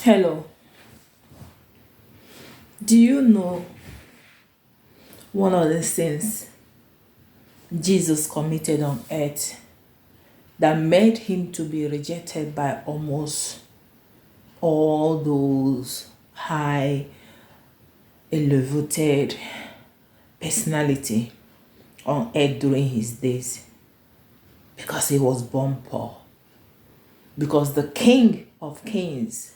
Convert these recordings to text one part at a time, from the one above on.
Hello, do you know one of the sins Jesus committed on earth that made him to be rejected by almost all those high elevated personality on earth during his days? Because he was born poor. Because the King of Kings,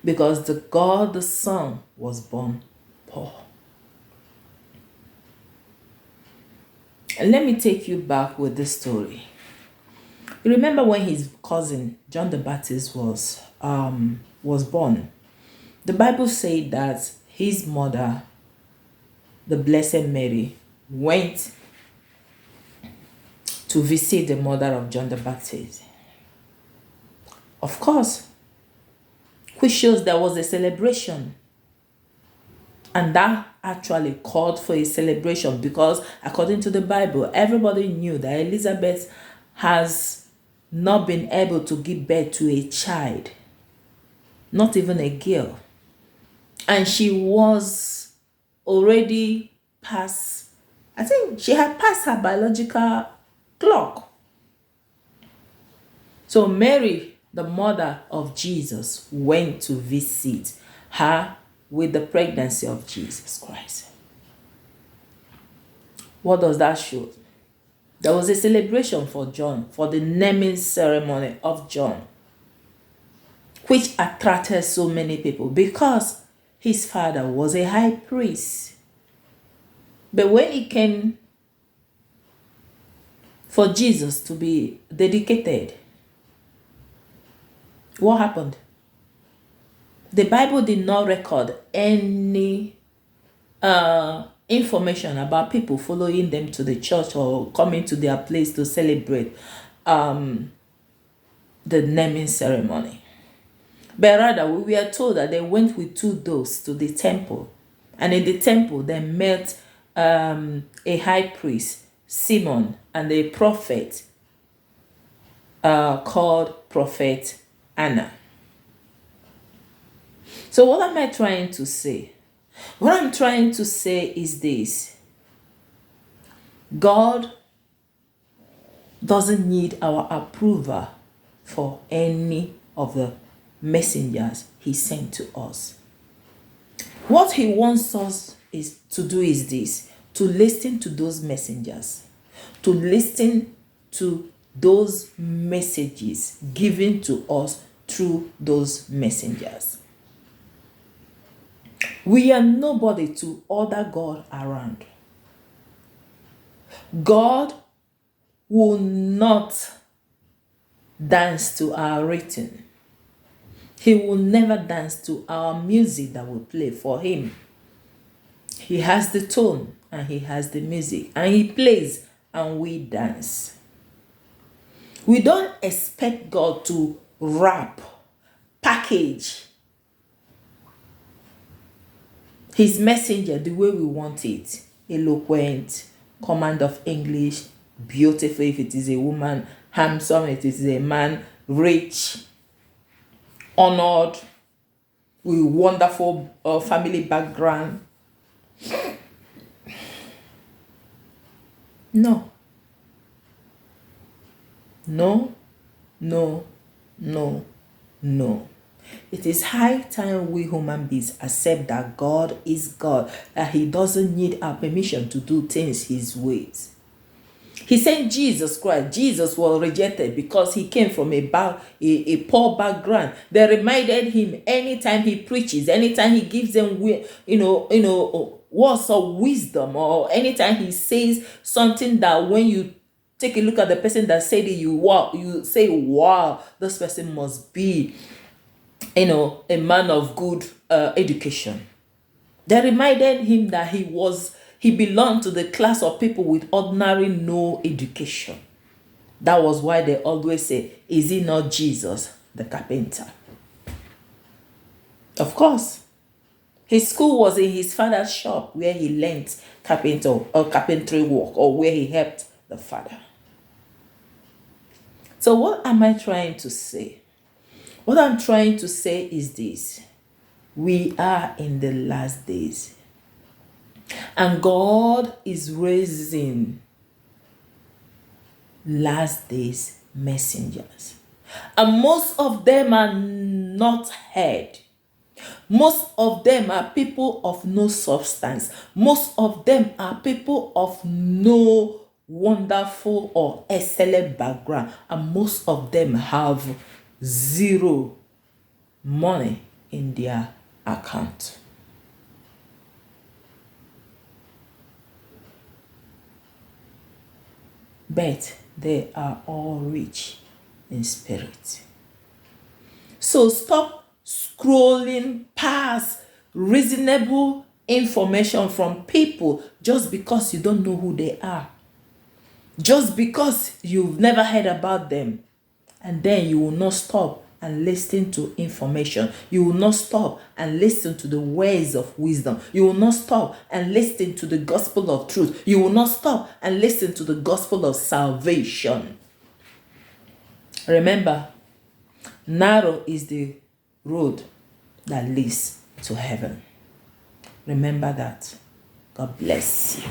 because the God the Son was born poor. And let me take you back with this story. You remember when his cousin John the Baptist was born? The Bible said that his mother, the Blessed Mary, went to visit the mother of John the Baptist. Of course, which shows there was a celebration. And that actually called for a celebration because, according to the Bible, everybody knew that Elizabeth has not been able to give birth to a child, not even a girl. And she was already past, I think she had passed her biological clock. So Mary, the mother of Jesus, went to visit her with the pregnancy of Jesus Christ. What does that show? There was a celebration for John, for the naming ceremony of John, which attracted so many people because his father was a high priest. But when it came for Jesus to be dedicated, what happened? The Bible did not record any information about people following them to the church or coming to their place to celebrate the naming ceremony. But rather, we were told that they went with two doves to the temple. And in the temple, they met a high priest, Simon, and a prophet called Prophet Anna. So what am I trying to say? What I'm trying to say is this. God doesn't need our approval for any of the messengers he sent to us. What he wants us is to do is this, to listen to those messengers, to listen to those messages given to us through those messengers. We are nobody to order God around. God will not dance to our rhythm. He will never dance to our music that we play for him. He has the tone and he has the music and he plays and we dance. We don't expect God to rap, package his messenger the way we want it. Eloquent, command of English, beautiful if it is a woman, handsome if it is a man, rich, honored, with wonderful family background. No. No, no, no, no. It is high time we human beings accept that God is God, that he doesn't need our permission to do things his ways. He sent Jesus Christ. Jesus was rejected because he came from a poor background. They reminded him anytime he preaches, anytime he gives them, words of wisdom, or anytime he says something that when you take a look at the person that said it, you say, wow, this person must be, a man of good education. They reminded him that he belonged to the class of people with ordinary no education. That was why they always say, is he not Jesus, the carpenter? Of course. His school was in his father's shop where he learned carpentry work, or where he helped the father. So what am I trying to say? What I'm trying to say is this: we are in the last days, and God is raising last days messengers, and most of them are not heard. Most of them are people of no substance. Most of them are people of no wonderful or excellent background, and most of them have zero money in their account. But they are all rich in spirit. So stop scrolling past reasonable information from people just because you don't know who they are. Just because you've never heard about them. And then you will not stop and listen to information. You will not stop and listen to the words of wisdom. You will not stop and listen to the gospel of truth. You will not stop and listen to the gospel of salvation. Remember, narrow is the road that leads to heaven. Remember that. God bless you.